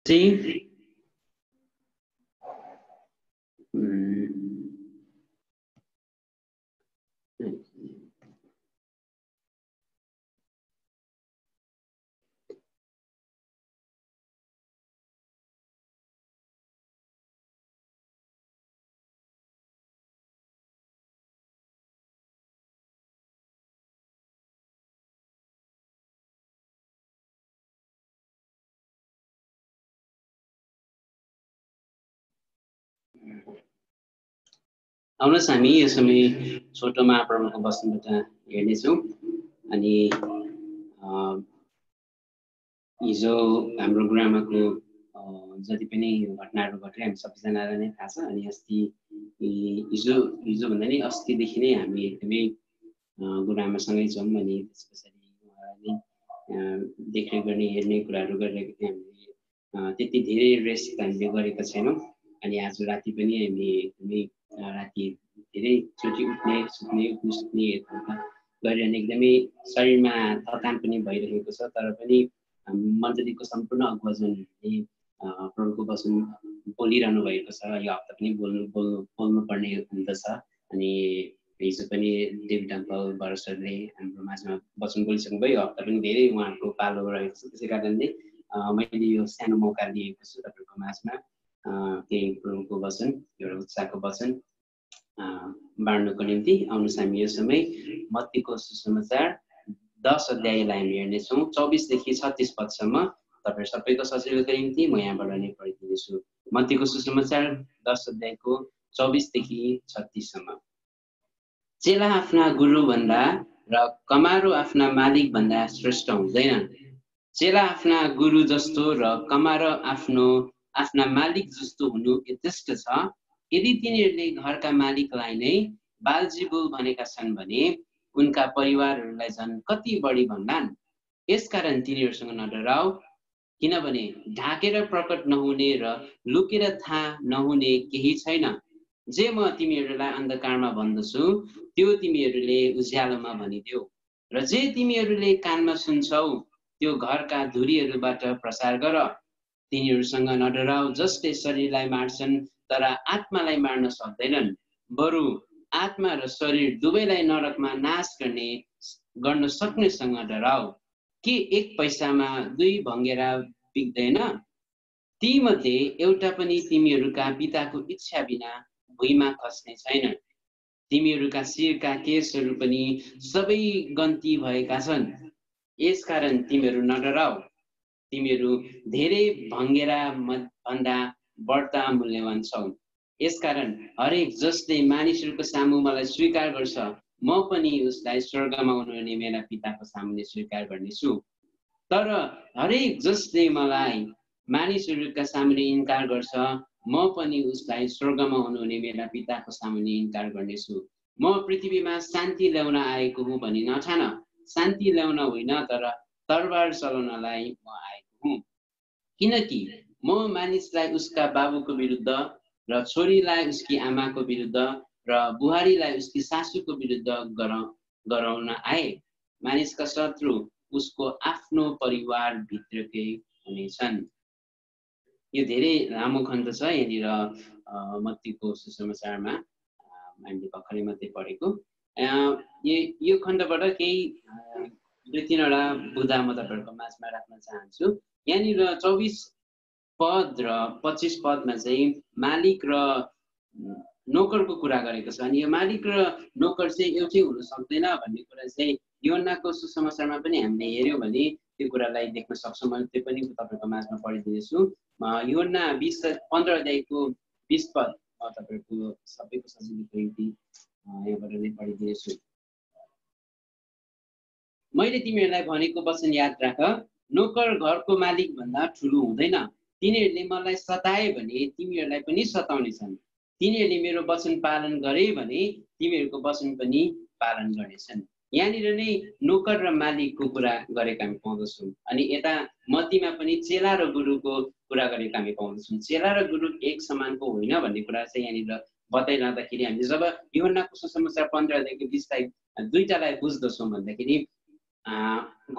चाहिँ आउनुहोस् हामी यो समय छोटो महाप्रभुको वचनबाट हेर्नेछौँ। अनि हिजो हाम्रो गुरुआमाको जति पनि घटनाहरू घट्यो हामी सबैजनालाई नै थाहा छ। अनि अस्ति हिजो भन्दा नि अस्तिदेखि नै हामी एकदमै गुरुआमासँगै छौँ। अनि त्यस पछाडि उहाँलाई देखरेख गर्ने हेर्ने कुराहरू गरिरहेको थियौँ। हामीले त्यति धेरै रेस्ट हामीले गरेका छैनौँ। अनि आज राति पनि हामी एकदमै राति धेरैचोटि उठ्ने सुत्ने गरिरहने एकदमै शरीरमा थकान पनि भइरहेको छ। तर पनि मण्डलीको सम्पूर्ण अगुवाजनहरूले प्रभुको वचन बोलिरहनु भएको छ। यो हप्ता पनि बोल्नु पर्ने हुँदछ। अनि हिजो पनि डेभिड अङ्कल बरसरले हाम्रो माझमा वचन बोलिसक्नु भयो। यो हप्ता पनि धेरै उहाँहरूको पालो रहेको छ। त्यसै कारणले मैले यो सानो मौका लिएको छु तपाईँहरूको माझमा केही प्रभुको वचन, एउटा उत्साहको वचन बाँड्नको निम्ति। आउनुहोस् हामी यो समय मत्तीको सुसमाचार 10 अध्यायलाई हामी हेर्नेछौँ 24 देखि 36 पदसम्म। तपाईहरु सबैको सजिलोको निम्ति म यहाँबाट नै पढिदिनेछु। मत्तीको सुसमाचार 10 अध्यायको 24 देखि 36 सम्म। चेला आफ्ना गुरु भन्दा र कमारो आफ्ना मालिक भन्दा श्रेष्ठ हुँदैन। चेला आफ्ना गुरु जस्तो र कमारो आफ्ना मालिक जस्तो हुनु यथेष्ट छ। यदि तिनीहरूले घरका मालिकलाई नै बालजिबुल भनेका छन् भने उनका परिवारहरूलाई झन् कति बढी भन्लान्। यसकारण तिनीहरूसँग नडराऊ, किनभने ढाकेर प्रकट नहुने र लुकेर थाहा नहुने केही छैन। जे म तिमीहरूलाई अन्धकारमा भन्दछु त्यो तिमीहरूले उज्यालोमा भनिदेऊ, र जे तिमीहरूले कानमा सुन्छौ त्यो घरका धुरीहरूबाट प्रसार गर। तिनीहरूसँग नडराऊ जसले शरीरलाई मार्छन् तर आत्मालाई मार्न सक्दैनन्। बरु आत्मा र शरीर दुवैलाई नरकमा नाश गर्न सक्नेसँग डराऊ। के एक पैसामा 2 भङ्गेरा बिग्दैन? ती मध्ये एउटा पनि तिमीहरूका पिताको इच्छा बिना भुइँमा खस्ने छैन। तिमीहरूका शिरका केशहरू पनि सबै गन्ती भएका छन्। यसकारण तिमीहरू नडराऊ, तिमीहरू धेरै भङ्गेरा भन्दा बढ्ता मूल्यवान छौ। यसकारण हरेक जसले मानिसहरूको सामु मलाई स्वीकार गर्छ म पनि उसलाई स्वर्गमा हुनुहुने मेरा पिताको सामुने स्वीकार गर्नेछु। तर हरेक जसले मलाई मानिसहरूका सामुने इन्कार गर्छ म पनि उसलाई स्वर्गमा हुनुहुने मेरा पिताको सामुने इन्कार गर्नेछु। म पृथ्वीमा शान्ति ल्याउन आएको हुँ भनी नठान। शान्ति ल्याउन होइन तर तरबार चलाउनलाई म आएको हुँ। किनकि म मानिसलाई उसका बाबुको विरुद्ध र छोरीलाई उसकी आमाको विरुद्ध र बुहारीलाई उसकी सासूको विरुद्ध गराउन आए। मानिसका शत्रु उसको आफ्नो परिवार भित्रकै हुनेछन्। यो धेरै लामो खण्ड छ यहाँनिर मत्तीको सुसमाचारमा हामीले भर्खरै मात्रै पढेको। यो खण्डबाट केही 2-3वटा बुदा म तपाईँहरूको माझमा राख्न चाहन्छु। यहाँनिर 24 पद र 25 पदमा चाहिँ मालिक र नोकरको कुरा गरेको छ। अनि यो मालिक र नोकर चाहिँ एउटै हुन सक्दैन भन्ने कुरा चाहिँ यूहन्नाको सुसमाचारमा पनि हामीले हेर्यौँ भने त्यो कुरालाई देख्न सक्छौँ। मैले त्यो पनि तपाईँको माझमा पढिदिनेछु। यूहन्ना 15 अध्यायको 20 पद म तपाईँको सबैको सजिलोको निम्ति यहाँबाट नै पढिदिनेछु। मैले तिमीहरूलाई भनेको वचन याद राख, नोकर घरको मालिक भन्दा ठुलो हुँदैन। तिनीहरूले मलाई सताए भने तिमीहरूलाई पनि सताउनेछन्। तिनीहरूले मेरो वचन पालन गरे भने तिमीहरूको वचन पनि पालन गर्नेछन्। यहाँनिर नै नोकर र मालिकको कुरा गरेका हामी पाउँदछौँ। अनि यता मत्तीमा पनि चेला र गुरुको कुरा गरेका हामी पाउँदछौँ। चेला र गुरु एक समानको होइन भन्ने कुरा चाहिँ यहाँनिर बताइरहँदाखेरि हामीले जब यूहन्नाको सुसमाचार 15 अध्यायको 20 दुईटालाई बुझ्दछौँ भन्दाखेरि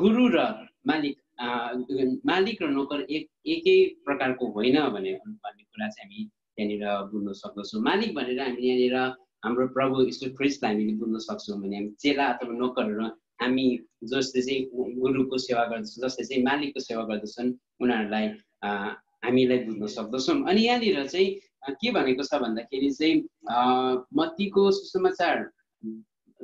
गुरु र मालिक मालिक र नोकर एकै प्रकारको होइन भन्ने कुरा चाहिँ हामी त्यहाँनिर बुझ्न सक्दछौँ। मालिक भनेर हामी यहाँनिर हाम्रो प्रभु यीशु ख्रीष्टलाई हामीले बुझ्न सक्छौँ भने हामी चेला अथवा नोकरहरू हामी जसले चाहिँ गुरुको सेवा गर्दछौँ, जसले चाहिँ मालिकको सेवा गर्दछन्, उनीहरूलाई हामीलाई बुझ्न सक्दछौँ। अनि यहाँनिर चाहिँ के भनेको छ भन्दाखेरि चाहिँ मत्तीको सुसमाचार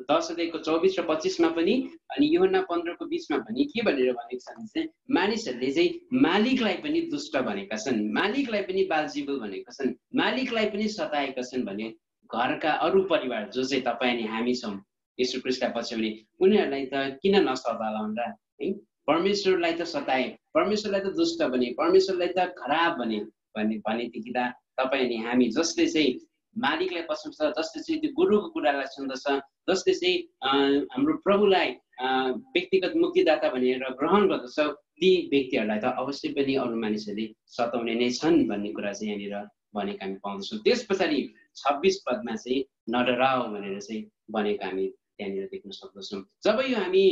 10 अध्यायको 24 र 25 मा पनि अनि यूहन्ना 15 को 20 मा पनि के भनेर भनेको छ भने चाहिँ मानिसहरूले चाहिँ मालिकलाई पनि दुष्ट भनेका छन्, मालिकलाई पनि बालजिबल भनेका छन्, मालिकलाई पनि सताएका छन् भने घरका अरू परिवार जो चाहिँ तपाईँ अनि हामी छौँ यीशु ख्रीष्टलाई पछ्याउने उनीहरूलाई त किन नसतालाउन् र है? परमेश्वरलाई त सताए, परमेश्वरलाई त दुष्ट भने, परमेश्वरलाई त खराब भनेदेखि त तपाईँ अनि हामी जसले चाहिँ मालिकलाई पछ्याउँछ, जसले चाहिँ त्यो गुरुको कुरालाई सुन्दछ, जसले चाहिँ हाम्रो प्रभुलाई व्यक्तिगत मुक्तिदाता भनेर ग्रहण गर्दछ, ती व्यक्तिहरूलाई त अवश्य पनि अरू मानिसहरूले सताउने नै छन् भन्ने कुरा चाहिँ यहाँनिर भनेको हामी पाउँदछौँ। त्यस पछाडि 26 पदमा चाहिँ नडराओ भनेर चाहिँ भनेको हामी त्यहाँनिर देख्न सक्दछौँ। जब यो हामी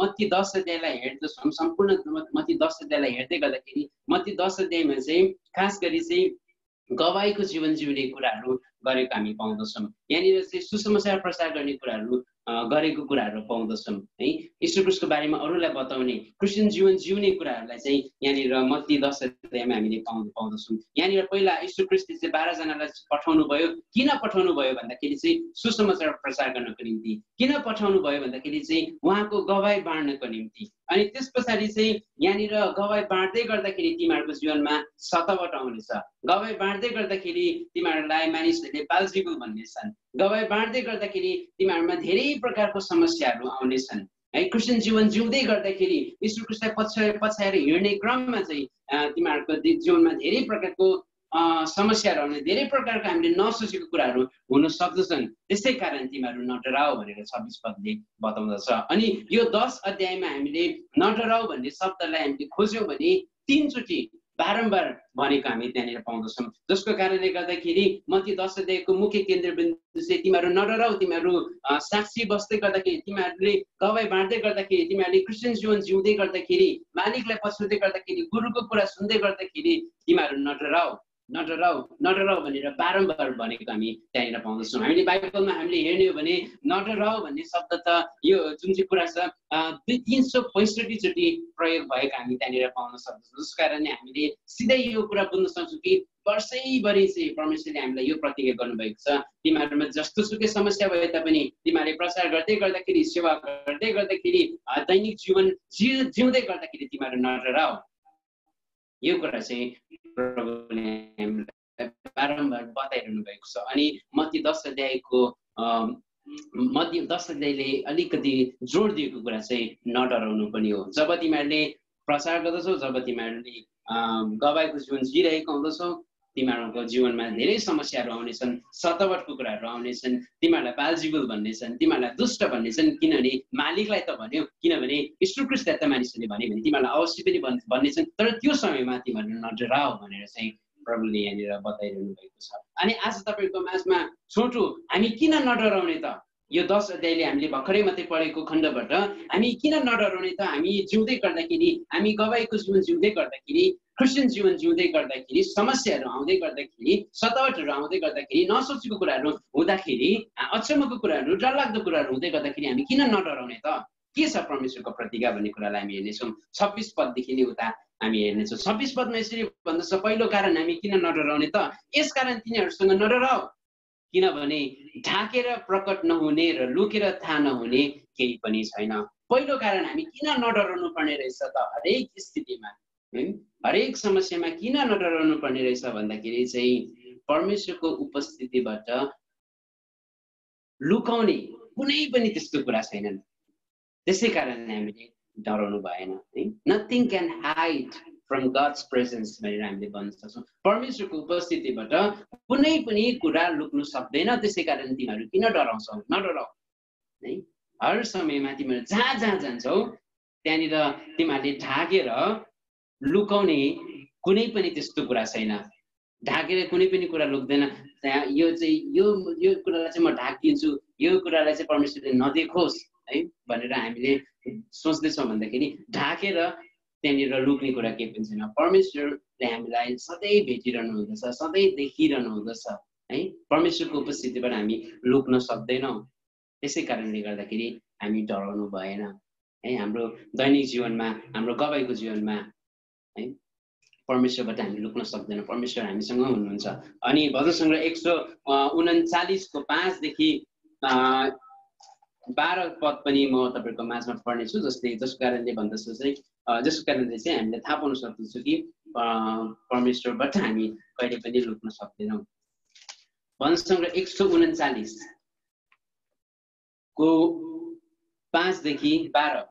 मत्ती 10 अध्यायलाई हेर्दछौँ, सम्पूर्ण मत्ती 10 अध्यायलाई हेर्दै गर्दाखेरि मत्ती 10 अध्यायमा चाहिँ खास गरी चाहिँ गवाईको जीवन जिउने कुराहरू गरेको हामी पाउँदछौँ। यहाँनिर चाहिँ सुसमाचार प्रचार गर्ने कुराहरू गरेको कुराहरू पाउँदछौँ है। यीशु ख्रीष्टको बारेमा अरूलाई बताउने, क्रिस्चियन जीवन जिउने कुराहरूलाई चाहिँ यहाँनिर मत्ती 10 अध्यायमा हामीले पाउँदछौँ। यहाँनिर पहिला यीशु ख्रीष्टले चाहिँ 12 जनालाई पठाउनु भयो। किन पठाउनु भयो भन्दाखेरि चाहिँ सुसमाचार प्रचार गर्नको निम्ति। किन पठाउनु भयो भन्दाखेरि चाहिँ उहाँको गवाई बाँड्नको निम्ति। अनि त्यस पछाडि चाहिँ यहाँनिर गवाई बाँड्दै गर्दाखेरि तिमीहरूको जीवनमा सतावट आउनेछ। गवाई बाँड्दै गर्दाखेरि तिमीहरूलाई मानिसहरूले बालजिबल भन्नेछन्। गवाई बाँड्दै गर्दाखेरि तिमीहरूमा धेरै प्रकारको समस्याहरू आउनेछन् है। क्रिस्चियन जीवन जिउँदै गर्दाखेरि यीशु ख्रीष्टलाई पछ्याएर हिँड्ने क्रममा चाहिँ तिमीहरूको जीवनमा धेरै प्रकारको समस्याहरू आउने, धेरै प्रकारको हामीले नसोचेको कुराहरू हुन सक्दछन्। त्यसै कारण तिमीहरू नडराओ भनेर 26 पदले बताउँदछ। अनि यो 10 अध्यायमा हामीले नडराओ भन्ने शब्दलाई हामीले खोज्यौँ भने 3 चोटि बारम्बार भनेको हामी त्यहाँनिर पाउँदछौँ, जसको कारणले गर्दाखेरि मत्ती 10 अध्यायको मुख्य केन्द्रबिन्दु चाहिँ तिमीहरू नडराउ, तिमीहरू साक्षी बस्दै गर्दाखेरि, तिमीहरूले गवाई बाँड्दै गर्दाखेरि, तिमीहरूले क्रिस्चियन जीवन जिउँदै गर्दाखेरि, मालिकलाई पछ्याउँदै गर्दाखेरि, गुरुको कुरा सुन्दै गर्दाखेरि तिमीहरू नडराउ नडराउ भनेर बारम्बार भनेको हामी त्यहाँनिर पाउँदछौँ। हामीले बाइबलमा हामीले हेर्ने हो भने नडराउ भन्ने शब्द त यो जुन चाहिँ कुरा छ 365 चोटि प्रयोग भएको हामी त्यहाँनिर पाउन सक्दछौँ। जस कारणले हामीले सिधै यो कुरा बुझ्न सक्छौँ कि वर्षैभरि चाहिँ परमेश्वरले हामीलाई यो प्रतिज्ञा गर्नुभएको छ, तिमीहरूमा जस्तो सुकै समस्या भए तापनि तिमीहरूले प्रचार गर्दै गर्दाखेरि, सेवा गर्दै गर्दाखेरि, दैनिक जीवन जिउँदै गर्दाखेरि तिमीहरू नडराउ। यो कुरा चाहिँ प्रभुले बारम्बार बताइरहनु भएको छ। अनि मत्ती 10 अध्यायले अलिकति जोड दिएको कुरा चाहिँ नडराउनु पनि हो। जब तिमीहरूले प्रचार गर्दछौ, जब तिमीहरूले गवाईको जीवन जिरहेको हुँदछौ, तिमीहरूको जीवनमा धेरै समस्याहरू आउनेछन्, सतावटको कुराहरू आउनेछन्, तिमीहरूलाई बालजिबल भन्नेछन्, तिमीहरूलाई दुष्ट भन्नेछन्। किनभने मालिकलाई त भन्यो, किनभने यीशु ख्रीष्टलाई त मानिसहरूले भन्यो भने तिमीहरूलाई अवश्य पनि भन्नेछन्। तर त्यो समयमा तिमीहरू नडराओ भनेर चाहिँ प्रभुले यहाँनिर बताइरहनु भएको छ। अनि आज तपाईँको माझमा छोटो हामी किन नडराउने त? यो 10 अध्यायले हामीले भर्खरै मात्रै पढेको खण्डबाट हामी किन नडराउने त? हामी जिउँदै गर्दाखेरि, हामी गवाईको जीवन जिउँदै गर्दाखेरि, क्रिस्चियन जीवन जिउँदै गर्दाखेरि, समस्याहरू आउँदै गर्दाखेरि, सतावटहरू आउँदै गर्दाखेरि, नसोचेको कुराहरू हुँदाखेरि, अचम्मको कुराहरू, डरलाग्दो कुराहरू हुँदै गर्दाखेरि हामी किन नडराउने त? के छ परमेश्वरको प्रतिज्ञा भन्ने कुरालाई हामी हेर्नेछौँ। 26 पददेखि नै उता हामी हेर्नेछौँ। 26 पदमा यसरी भन्दछ, पहिलो कारण हामी किन नडराउने त? यस कारण तिनीहरूसँग नडराऊ, किनभने ढाकेर प्रकट नहुने र लुकेर थाहा नहुने केही पनि छैन। पहिलो कारण हामी किन नडराउनु पर्ने रहेछ त? हरेक स्थितिमा, हरेक समस्यामा किन नडराउनु पर्ने रहेछ भन्दाखेरि चाहिँ परमेश्वरको उपस्थितिबाट लुकाउने कुनै पनि त्यस्तो कुरा छैनन्। त्यसै कारणले हामीले डराउनु भएन है। Nothing can hide from gods presence भनेर हामीले भन्न सक्छौँ। परमेश्वरको उपस्थितिबाट कुनै पनि कुरा लुक्नु सक्दैन। त्यसै कारण तिमीहरू किन डराउँछौ? नडराउ है। हर समयमा तिमीहरू जहाँ जान्छौ त्यहाँनिर तिमीहरूले ढाकेर लुकाउने कुनै पनि त्यस्तो कुरा छैन। ढाकेर कुनै पनि कुरा लुक्दैन। त्यहाँ यो कुरालाई चाहिँ म ढाकिदिन्छु, यो कुरालाई चाहिँ परमेश्वरले नदेखोस् है भनेर हामीले सोच्दैछौँ भन्दाखेरि ढाकेर त्यहाँनिर लुक्ने कुरा केही पनि छैन। परमेश्वरले हामीलाई सधैँ भेटिरहनु हुँदछ, सधैँ देखिरहनु हुँदछ है। परमेश्वरको उपस्थितिबाट हामी लुक्न सक्दैनौँ। त्यसै कारणले गर्दाखेरि हामी डराउनु भएन है। हाम्रो दैनिक जीवनमा, हाम्रो गवाईको जीवनमा है परमेश्वरबाट हामी लुक्न सक्दैनौँ। परमेश्वर हामीसँग हुनुहुन्छ। अनि भजन सङ्ग्रह 139 को 5 देखि 12 पद पनि म तपाईँको माझमा पढ्नेछु। जसको कारणले चाहिँ हामीले थाहा पाउन सक्दछौँ कि परमेश्वरबाट हामी कहिले पनि लुक्न सक्दैनौँ। भजन सङ्ग्रह 139 को 5 देखि 12।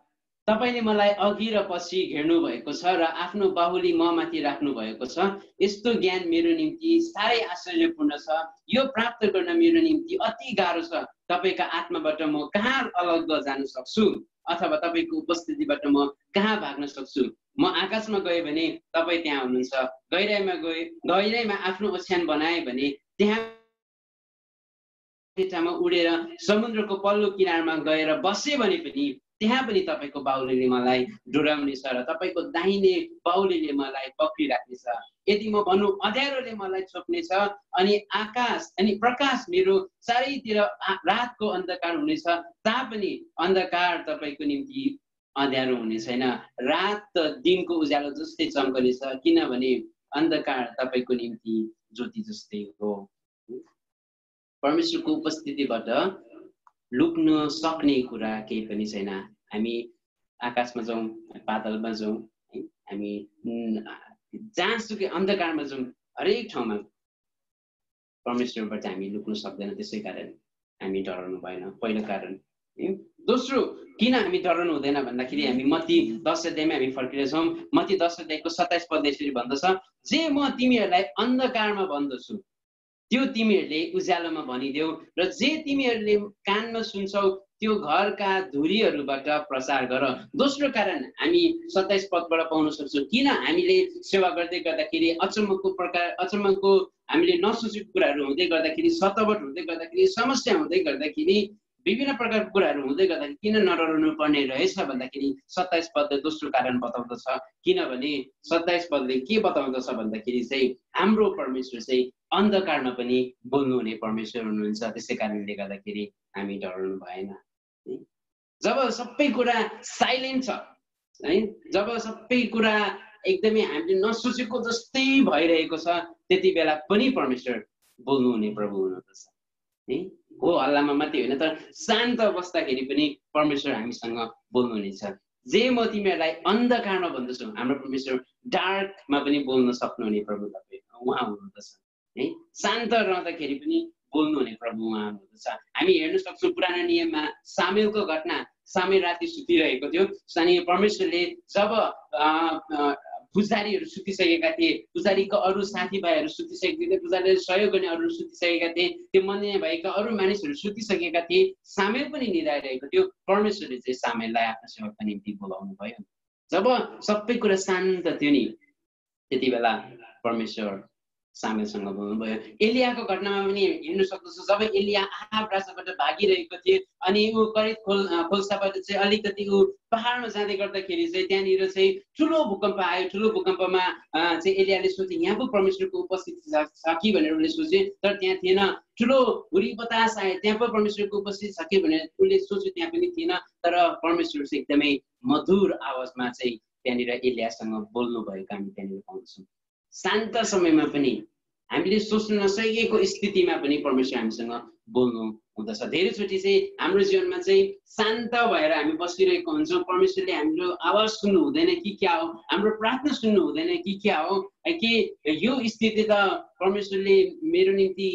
तपाईले मलाई अघि र पछि घेर्नु भएको छ र आफ्नो बाहुली म माथि राख्नु भएको छ। यस्तो ज्ञान मेरो निम्ति साह्रै आश्चर्यपूर्ण छ। यो प्राप्त गर्न मेरो निम्ति अति गाह्रो छ। तपाईका आत्माबाट म कहाँ अलग जान सक्छु, अथवा तपाईको उपस्थितिबाट म कहाँ भाग्न सक्छु। म आकाशमा गए भने तपाईँ त्यहाँ हुनुहुन्छ, गहिराईमा आफ्नो ओछ्यान बनाए भने त्यहाँ उडेर समुद्रको पल्लो किनारमा गएर बसे भने पनि त्यहाँ पनि तपाईको बाहुलीले मलाई डोराउनेछ र तपाईको दाहिने बाहुलीले मलाई पक्रिराख्नेछ। यदि म भनौँ अँध्यारोले मलाई छोप्नेछ अनि प्रकाश मेरो चारैतिर रातको अन्धकार हुनेछ, तापनि अन्धकार तपाईको निम्ति अँध्यारो हुने छैन। रात दिनको उज्यालो जस्तै चम्कनेछ, किनभने अन्धकार तपाईको निम्ति ज्योति जस्तै हो। परमेश्वरको उपस्थितिबाट लुक्न सक्ने कुरा केही पनि छैन। हामी आकाशमा जाउँ, पातालमा जाउँ, हामी जहाँसुकै अन्धकारमा जाउँ, हरेक ठाउँमा परमेश्वरबाट हामी लुक्न सक्दैन। त्यसै कारण हामी डराउनु भएन, पहिलो कारण। दोस्रो किन हामी डराउनु हुँदैन भन्दाखेरि हामी मत्ती 10 अध्यायमा हामी फर्किरहेछौँ। मत्ती 10 अध्यायको 27 पद यसरी भन्दछ, जे म तिमीहरूलाई अन्धकारमा भन्दछु त्यो तिमीहरूले उज्यालोमा भनिदेऊ, र जे तिमीहरूले कानमा सुन्छौ त्यो घरका धुरीहरूबाट प्रचार गर। दोस्रो कारण हामी 27 पदबाट पाउन सक्छौँ। किन हामीले सेवा गर्दै गर्दाखेरि अचम्मको हामीले नसोचेको कुराहरू हुँदै गर्दाखेरि, सतावट हुँदै गर्दाखेरि, समस्या हुँदै गर्दाखेरि, विभिन्न प्रकारको कुराहरू हुँदै गर्दाखेरि किन नडराउनु पर्ने रहेछ भन्दाखेरि 27 पदले दोस्रो कारण बताउँदछ। किनभने 27 पदले के बताउँदछ भन्दाखेरि चाहिँ हाम्रो परमेश्वर चाहिँ अन्धकारमा पनि बोल्नुहुने परमेश्वर हुनुहुन्छ। त्यसै कारणले गर्दाखेरि हामी डराउनु भएन। जब सबै कुरा साइलेन्ट छ है, जब सबै कुरा एकदमै हामीले नसोचेको जस्तै भइरहेको छ, त्यति बेला पनि परमेश्वर बोल्नुहुने प्रभु हुनुहुन्छ है। हो हल्लामा मात्रै होइन, तर शान्त बस्दाखेरि पनि परमेश्वर हामीसँग बोल्नुहुनेछ। जे म तिमीहरूलाई अन्धकारमा भन्दछु, हाम्रो परमेश्वर डार्कमा पनि बोल्न सक्नुहुने प्रभु तपाईँ उहाँ हुनुहुँदछ है। शान्त रहँदाखेरि पनि बोल्नुहुने प्रभु उहाँ हुनुहुँदछ। हामी हेर्न सक्छौँ पुरानो नियममा सामुएलको घटना। सामुएल राति सुतिरहेको थियो। परमेश्वरले जब पुजारीहरू सुतिसकेका थिए, पुजारीका अरू साथीभाइहरू सुतिसकेका थिए, पुजारीले सहयोग गर्ने अरू सुतिसकेका थिए, त्यो मन्दिरमा भएका अरू मानिसहरू सुतिसकेका थिए, सामुएल पनि निदाइरहेको थियो। परमेश्वरले चाहिँ सामुएललाई आफ्नो सेवाको निम्ति बोलाउनु भयो। जब सबै कुरा शान्त थियो नि, त्यति बेला परमेश्वर सामुएलसँग बोल्नुभयो। एलियाको घटनामा पनि हेर्न सक्दछ। जब एलिया आहाब राजाबाट भागिरहेको थिए अनि ऊ करिब खोल्साबाट चाहिँ अलिकति ऊ पहाडमा जाँदै गर्दाखेरि चाहिँ त्यहाँनिर चाहिँ ठुलो भूकम्प आयो। ठुलो भूकम्पमा चाहिँ एलियाले सोचे यहाँ पो परमेश्वरको उपस्थिति छ कि भनेर उसले सोचे, तर त्यहाँ थिएन। ठुलो हुरी बतास आयो, त्यहाँ पो परमेश्वरको उपस्थिति छ कि भनेर उसले सोच्यो, त्यहाँ पनि थिएन। तर परमेश्वर चाहिँ एकदमै मधुर आवाजमा चाहिँ त्यहाँनिर एलियासँग बोल्नु भएको हामी त्यहाँनिर पाउँछौँ। शान्त समयमा पनि, हामीले सोच्न नसकेको स्थितिमा पनि परमेश्वर हामीसँग बोल्नु हुँदछ। धेरैचोटि चाहिँ हाम्रो जीवनमा चाहिँ शान्त भएर हामी बसिरहेको हुन्छौँ। परमेश्वरले हाम्रो आवाज सुन्नु हुँदैन कि क्या हो, हाम्रो प्रार्थना सुन्नु हुँदैन कि क्या हो, कि यो स्थिति त परमेश्वरले मेरो निम्ति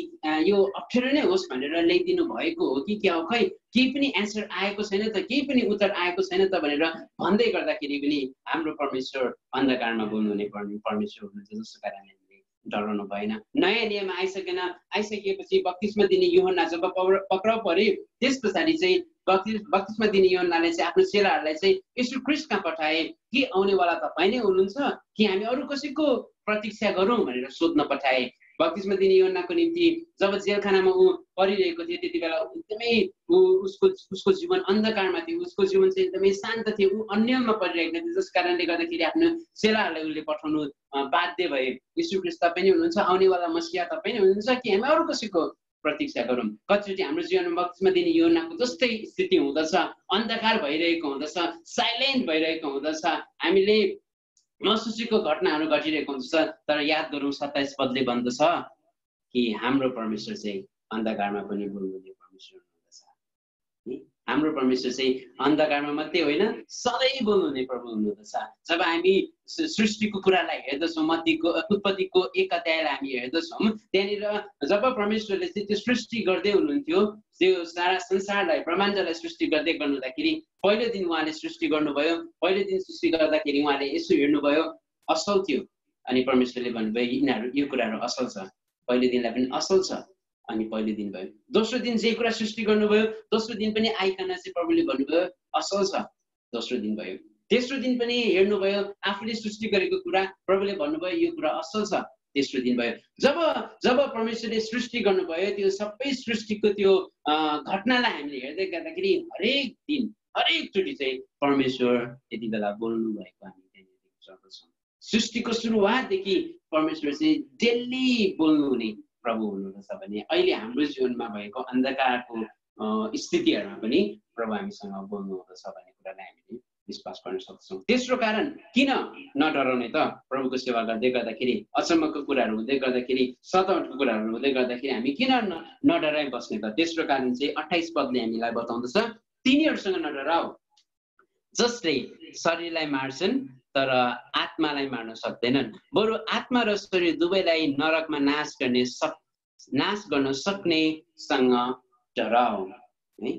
यो अप्ठ्यारो नै होस् भनेर ल्याइदिनु भएको हो कि क्या हो, खै केही पनि एन्सर आएको छैन त, केही पनि उत्तर आएको छैन त भनेर भन्दै गर्दाखेरि पनि हाम्रो परमेश्वर अन्धकारमा बोल्नुहुने परमेश्वर हुनुहुन्छ। जसको कारणले डराउनु भएन। नयाँ नियम आइसकेपछि बत्तिसमा दिने यूहन्ना जब पक्राउ परे, त्यस पछाडि चाहिँ बत्तिसमा दिने यूहन्नाले चाहिँ आफ्नो चेलाहरूलाई चाहिँ यीशु ख्रीष्ट कहाँ पठाए कि आउनेवाला तपाईँ नै हुनुहुन्छ कि हामी अरू कसैको प्रतीक्षा गरौँ भनेर सोध्न पठाए। बप्तिस्मा दिने यूहन्नाको निम्ति जब जेलखानामा ऊ परिरहेको थियो त्यति बेला एकदमै उसको जीवन अन्धकारमा थियो, उसको जीवन चाहिँ एकदमै शान्त थियो, ऊ अन्यलमा परिरहेको थियो। जस कारणले गर्दाखेरि आफ्नो चेलाहरूलाई उसले पठाउनु बाध्य भए। यीशु ख्रीष्ट तपाईँ नै हुनुहुन्छ, आउनेवाला मसीहा तपाईँ नै हुनुहुन्छ कि हामी अरू कसैको प्रतीक्षा गरौँ? कतिचोटि हाम्रो जीवनमा बप्तिस्मा दिने यूहन्नाको जस्तै स्थिति हुँदछ, अन्धकार भइरहेको हुँदछ, साइलेन्ट भइरहेको हुँदछ, हामीले नसोचेको घटनाहरू घटिरहेको हुन्छ। तर याद गरौँ 27 पदले भन्दछ कि हाम्रो परमेश्वर चाहिँ अन्धकारमा पनि बोल्नुहुने परमेश्वर हुनुहुन्छ। हाम्रो परमेश्वर चाहिँ अन्धकारमा मात्रै होइन, सधैँ बोल्नुहुने प्रभु हुनुहुँदछ। जब हामी सृष्टिको कुरालाई हेर्दछौँ, उत्पत्तिको 1 अध्यायलाई हामी हेर्दछौँ, त्यहाँनिर जब परमेश्वरले चाहिँ त्यो सृष्टि गर्दै हुनुहुन्थ्यो, त्यो सारा संसारलाई ब्रह्माण्डलाई सृष्टि गर्दै गर्नुहुँदाखेरि पहिलो दिन उहाँले सृष्टि गर्नुभयो। पहिलो दिन सृष्टि गर्दाखेरि उहाँले यसो हेर्नुभयो, असल थियो। अनि परमेश्वरले भन्नुभयो यिनीहरू यो कुराहरू असल छ, पहिलो दिनलाई पनि असल छ। अनि पहिलो दिन भयो। दोस्रो दिन जे कुरा सृष्टि गर्नुभयो, दोस्रो दिन पनि आइकन चाहिँ प्रभुले भन्नुभयो असल छ, दोस्रो दिन भयो। तेस्रो दिन पनि हेर्नुभयो, आफूले सृष्टि गरेको कुरा प्रभुले भन्नुभयो यो कुरा असल छ, तेस्रो दिन भयो। जब परमेश्वरले सृष्टि गर्नुभयो, त्यो सबै सृष्टिको त्यो घटनालाई हामीले हेर्दै गर्दाखेरि हरेकचोटि चाहिँ परमेश्वर त्यति बेला बोल्नु भएको हामी त्यहाँनिर देख्न सक्दछौँ। सृष्टिको सुरुवातदेखि परमेश्वर चाहिँ डेली बोल्नुहुने प्रभु हुनुहुन्छ भने अहिले हाम्रो जीवनमा भएको अन्धकारको स्थितिहरूमा पनि प्रभु हामीसँग बोल्नुहुँदछ भन्ने कुरालाई हामीले विश्वास गर्न सक्छौँ। तेस्रो कारण किन नडराउने त? प्रभुको सेवा गर्दै गर्दाखेरि, अचम्मको कुराहरू हुँदै गर्दाखेरि, सतावटको कुराहरू हुँदै गर्दाखेरि हामी किन नडराइ बस्ने त? तेस्रो कारण चाहिँ 28 पदले हामीलाई बताउँदछ, तिनीहरूसँग नडराऊ जसले शरीरलाई मार्छन् तर आत्मालाई मार्न सक्दैनन्, बरु आत्मा र शरीर दुवैलाई नरकमा नाश गर्न सक्नेसँग डराऊ। है,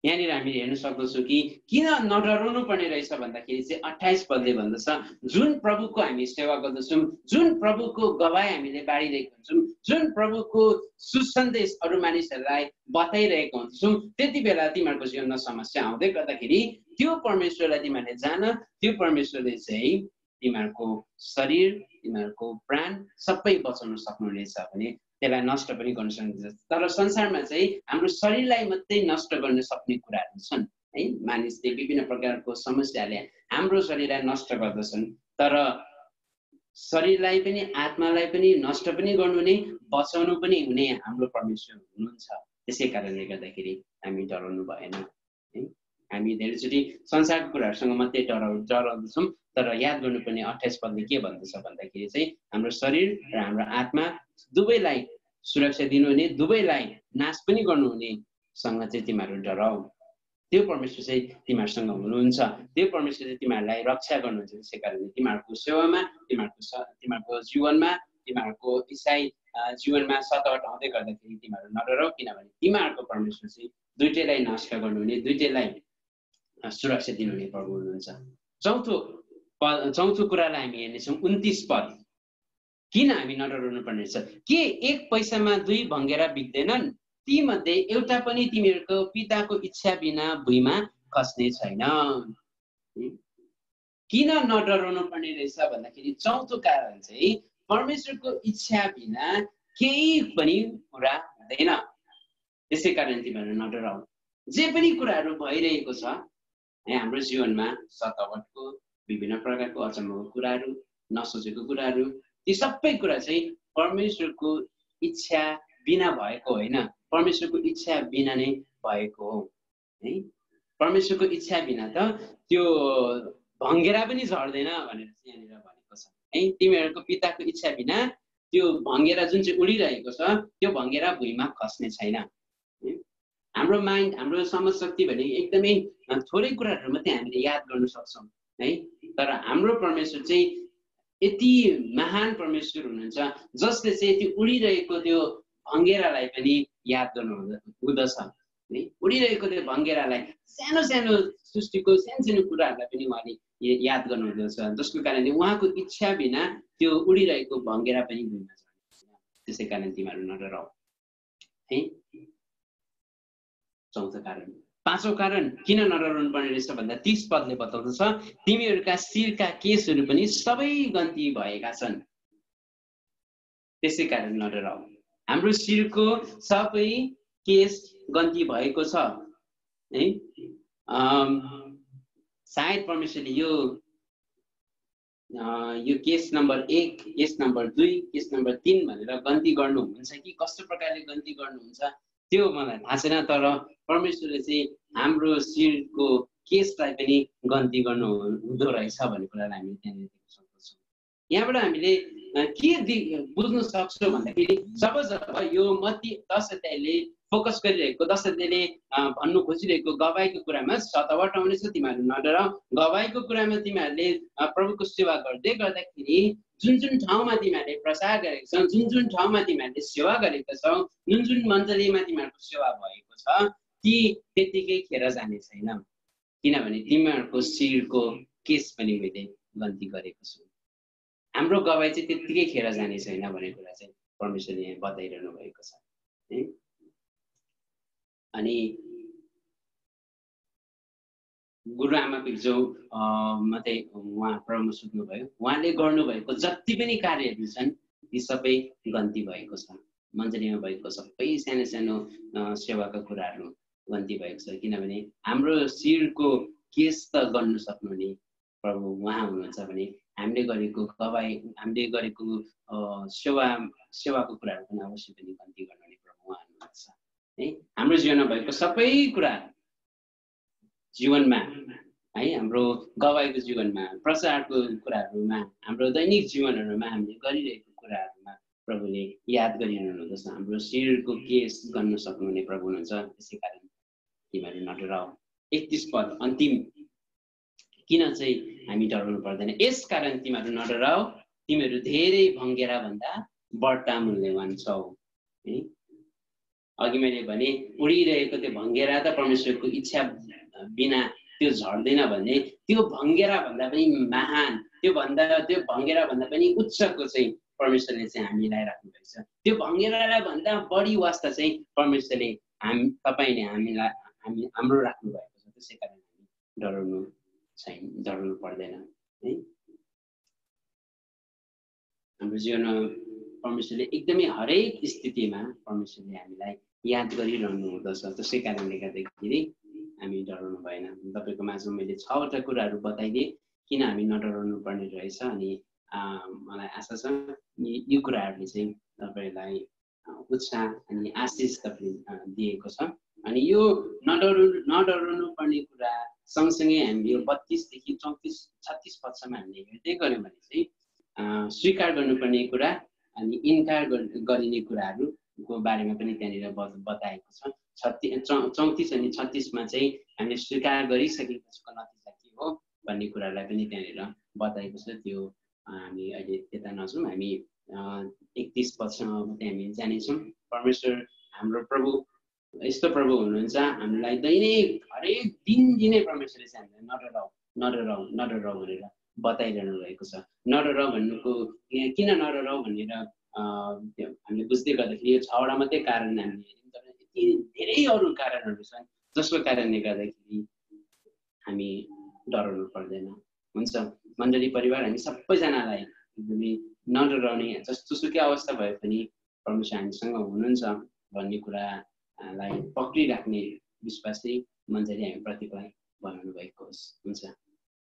यहाँनिर हामीले हेर्न सक्दछौँ कि किन नडराउनु पर्ने रहेछ भन्दाखेरि चाहिँ 28 पदले भन्दछ, जुन प्रभुको हामी सेवा गर्दछौँ, जुन प्रभुको गवाई हामीले बाँडिरहेको हुन्छौँ, जुन प्रभुको सुसन्देश अरू मानिसहरूलाई बताइरहेको हुन्छौँ, त्यति बेला तिमीहरूको जीवनमा समस्या आउँदै गर्दाखेरि त्यो परमेश्वरलाई तिमीहरूले जान, त्यो परमेश्वरले चाहिँ तिमीहरूको शरीर, तिमीहरूको प्राण सबै बचाउन सक्नुहुनेछ भने त्यसलाई नष्ट पनि गर्न सक्नुहुन्छ। तर संसारमा चाहिँ हाम्रो शरीरलाई मात्रै नष्ट गर्न सक्ने कुराहरू छन् है। मानिसले विभिन्न प्रकारको समस्याले हाम्रो शरीरलाई नष्ट गर्दछन्, तर शरीरलाई पनि आत्मालाई पनि नष्ट पनि गर्नुहुने, बचाउनु पनि हुने हाम्रो परमेश्वर हुनुहुन्छ। त्यसै कारणले गर्दाखेरि हामी डराउनु भएन है। हामी धेरैचोटि संसारको कुराहरूसँग मात्रै डराउँदछौँ, तर याद गर्नुपर्ने 28 पदले के भन्दछ भन्दाखेरि चाहिँ हाम्रो शरीर र हाम्रो आत्मा दुवैलाई सुरक्षा दिनुहुने, दुवैलाई नाश पनि गर्नुहुनेसँग चाहिँ तिमीहरू डराऊ। त्यो परमेश्वर चाहिँ तिमीहरूसँग हुनुहुन्छ, त्यो परमेश्वर चाहिँ तिमीहरूलाई रक्षा गर्नुहुन्छ। त्यसै कारणले तिमीहरूको सेवामा, तिमीहरूको जीवनमा, तिमीहरूको इसाई जीवनमा सतावट आउँदै गर्दाखेरि तिमीहरू नडराऊ, किनभने तिमीहरूको परमेश्वर चाहिँ दुइटैलाई नष्ट गर्नुहुने, दुइटैलाई सुरक्षा दिनुहुने प्रभु हुनुहुन्छ। चौथो कुरालाई हामी हेर्नेछौँ 29 पद। किन हामी नडराउनु पर्ने छ? के एक पैसामा 2 भङ्गेरा बिग्दैनन्? ती मध्ये एउटा पनि तिमीहरूको पिताको इच्छा बिना भुइँमा खस्ने छैन। किन नडराउनु पर्ने रहेछ भन्दाखेरि चौथो कारण चाहिँ परमेश्वरको इच्छा बिना केही पनि कुरा हुँदैन। त्यसै कारण तिमीहरू नडराऊ। जे पनि कुराहरू भइरहेको छ हाम्रो जीवनमा, सतावटको, विभिन्न प्रकारको अचम्मको कुराहरू, नसोचेको कुराहरू, ती सबै कुरा चाहिँ परमेश्वरको इच्छा बिना भएको होइन, परमेश्वरको इच्छा बिना नै भएको हो है। परमेश्वरको इच्छा बिना त त्यो भङ्गेरा पनि झर्दैन भनेर यहाँनिर भनेको छ है। तिमीहरूको पिताको इच्छा बिना त्यो भङ्गेरा जुन चाहिँ उडिरहेको छ त्यो भङ्गेरा भुइँमा खस्ने छैन। हाम्रो माइन्ड, हाम्रो समझ शक्ति भने एकदमै थोरै कुराहरू मात्रै हामीले याद गर्न सक्छौँ है। तर हाम्रो परमेश्वर चाहिँ यति महान परमेश्वर हुनुहुन्छ जसले चाहिँ त्यो उडिरहेको त्यो भङ्गेरालाई पनि याद गर्नु हुँदछ है। उडिरहेको त्यो भङ्गेरालाई, सानो सानो सृष्टिको सानो कुराहरूलाई पनि उहाँले याद गर्नु हुँदछ, जसको कारणले उहाँको इच्छा बिना त्यो उडिरहेको भङ्गेरा पनि भुइँमा झर्दैन। त्यसै कारण तिमीहरू नडराऊ है। चौथो कारण। पाँचौं कारण किन नडराउनु पर्ने रहेछ भन्दा 30 पदले बताउँदछ, तिमीहरूका शिरका केसहरू पनि सबै गन्ती भएका छन्। त्यसै कारण नडराऊ। हाम्रो शिरको सबै केस गन्ती भएको छ है। सायद परमेश्वरले यो case number 1, case number 2, case number 3 भनेर गन्ती गर्नुहुन्छ कि कस्तो प्रकारले गन्ती गर्नुहुन्छ त्यो मलाई थाहा छैन, तर परमेश्वरले चाहिँ हाम्रो शिरको केसलाई पनि गन्ती गर्नु हुँदो रहेछ भन्ने कुरालाई हामी त्यहाँनिर देख्न सक्छौँ। यहाँबाट हामीले के बुझ्न सक्छौँ भन्दाखेरि जब यो मत्ती 10 अध्यायले फोकस गरिरहेको 10 अध्यायले भन्नु खोजिरहेको गवाईको कुरामा सतावट आउनेछ, तिमीहरू नडराऊ। गवाईको कुरामा तिमीहरूले प्रभुको सेवा गर्दै गर्दाखेरि जुन जुन ठाउँमा तिमीहरूले प्रचार गरेको छौ, जुन जुन ठाउँमा तिमीहरूले सेवा गरेको छौ, जुन जुन मण्डलीमा तिमीहरूको सेवा भएको छ, ती त्यतिकै खेर जाने छैन, किनभने तिमीहरूको शिरको केस पनि मैले गन्ती गरेको छु। हाम्रो गवाई चाहिँ त्यतिकै खेर जाने छैन भन्ने कुरा चाहिँ परमेश्वरले यहाँ बताइरहनु भएको छ है। अनि गुरुआमाको हिजो मात्रै उहाँ प्रभुमा सुत्नुभयो, उहाँले गर्नुभएको जति पनि कार्यहरू छन् ती सबै गन्ती भएको छ। मण्डलीमा भएको सबै सानो सानो सेवाका कुराहरू गन्ती भएको छ, किनभने हाम्रो शिरको केस त गर्नु सक्नुहुने प्रभु उहाँ हुनुहुन्छ भने हामीले गरेको गवाई, हामीले गरेको सेवाको कुराहरू पनि अवश्य पनि गन्ती गर्नुहुने प्रभु उहाँ हुनुहुन्छ है। हाम्रो जीवनमा भएको सबै कुरा जीवनमा है, हाम्रो गवाईको जीवनमा, प्रचारको कुराहरूमा, हाम्रो दैनिक जीवनहरूमा हामीले गरिरहेको कुराहरूमा प्रभुले याद गरिरहनुहुन्छ। हाम्रो शिरको केस गर्न सक्नुहुने प्रभु हुनुहुन्छ। त्यसै कारण तिमीहरू नडराऊ। 31 पद अन्तिम, किन चाहिँ हामी डराउनु पर्दैन? यस कारण तिमीहरू नडराऊ, तिमीहरू धेरै भङ्गेरा भन्दा बढ्ता मूल्यवान छौ है। अघि मैले भने उडिरहेको त्यो भङ्गेरा त परमेश्वरको इच्छा बिना त्यो झर्दैन भन्ने, त्यो भङ्गेरा भन्दा पनि महान, त्यो भङ्गेरा भन्दा पनि उच्चको चाहिँ परमेश्वरले चाहिँ हामीलाई राख्नुभएको छ। त्यो भङ्गेरालाई भन्दा बढी वास्ता चाहिँ परमेश्वरले तपाईँले हाम्रो राख्नु भएको छ। त्यसै कारण हामी डराउनु पर्दैन है। हाम्रो जीवनमा परमेश्वरले एकदमै हरेक स्थितिमा परमेश्वरले हामीलाई याद गरिरहनु हुँदछ। त्यसै कारणले गर्दाखेरि हामी डराउनु भएन। तपाईँको माझमा मैले 6वटा कुराहरू बताइदिएँ किन हामी नडराउनु पर्ने रहेछ। अनि मलाई आशा छ यो कुराहरूले चाहिँ तपाईँलाई उत्साह अनि आशिष तपाईँले दिएको छ। अनि यो नडराउनु पर्ने कुरा सँगसँगै हामीले यो 32 देखि 34-36 पदसम्म हामीले हेर्दै गऱ्यौँ भने चाहिँ स्वीकार गर्नुपर्ने कुरा अनि इन्कार गरिने कुराहरूको बारेमा पनि त्यहाँनिर बताएको छ। 34 अनि 36मा चाहिँ हामीले स्वीकार गरिसकेको नतिजा के हो भन्ने कुरालाई पनि त्यहाँनिर बताएको छ। त्यो हामी अहिले त्यता नजाउँ, हामी 31 पदसम्म मात्रै हामी जानेछौँ। परमेश्वर हाम्रो प्रभु यस्तो प्रभु हुनुहुन्छ, हामीलाई दैनिक हरेक दिन दिनै परमेश्वरले चाहिँ हामीलाई नडराऊ भनेर बताइरहनु भएको छ। नडराऊ भन्नुको किन नडराऊ भनेर हामीले बुझ्दै गर्दाखेरि यो 6वटा मात्रै कारण हामीले हेर्यौँ, तर यति धेरै अरू कारणहरू छन् जसको कारणले गर्दाखेरि हामी डराउनु पर्दैन। हुन्छ मण्डली परिवार, हामी सबैजनालाई एकदमै नडराउने, जस्तोसुकै अवस्था भए पनि परमेश्वर हामीसँग हुनुहुन्छ भन्ने कुरालाई पक्रिराख्ने विश्वासै मण्डली हामी प्रतिलाई बनाउनु भएको होस्। हुन्छ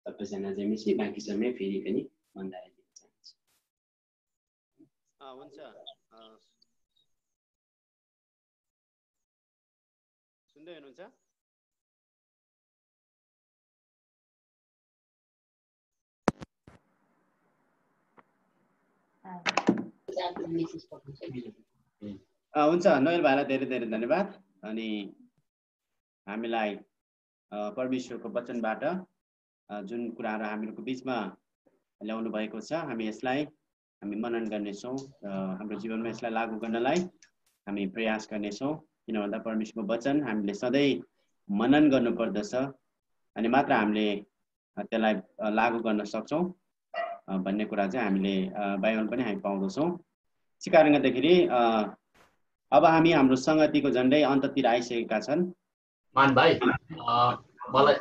सबैजना जमेसी बाँकी समय फेरि पनि भन्दा हुन्छ। सुन्दै हुनुहुन्छ? हुन्छ नोएल भाइलाई धेरै धेरै धन्यवाद। अनि हामीलाई परमेश्वरको वचनबाट जुन कुराहरू हामीहरूको बिचमा ल्याउनु भएको छ हामी यसलाई हामी मनन गर्नेछौँ। हाम्रो जीवनमा यसलाई लागू गर्नलाई हामी प्रयास गर्नेछौँ। किन भन्दा परमेश्वरको वचन हामीले सधैँ मनन गर्नुपर्दछ अनि मात्र हामीले त्यसलाई लागू गर्न सक्छौँ भन्ने कुरा चाहिँ हामीले बाइबल पनि हामी पाउँदछौँ। त्यसै कारण गर्दाखेरि अब हामी हाम्रो संगतिको झन्डै अन्ततिर आइसकेका छन्। मान भाइ मलाई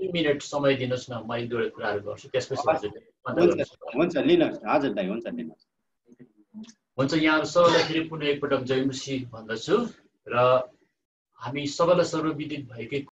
1 मिनट समय दिनुहोस् न, म एक दुईवटा कुराहरू गर्छु त्यसपछि हजुर। हुन्छ लिनुहोस्। हजुर दाइ हुन्छ लिनुहोस्। हुन्छ, यहाँहरू सबैलाई फेरि पुनः एकपटक जय मसीह भन्दछु र हामी सबैलाई सर्वविदित भएकै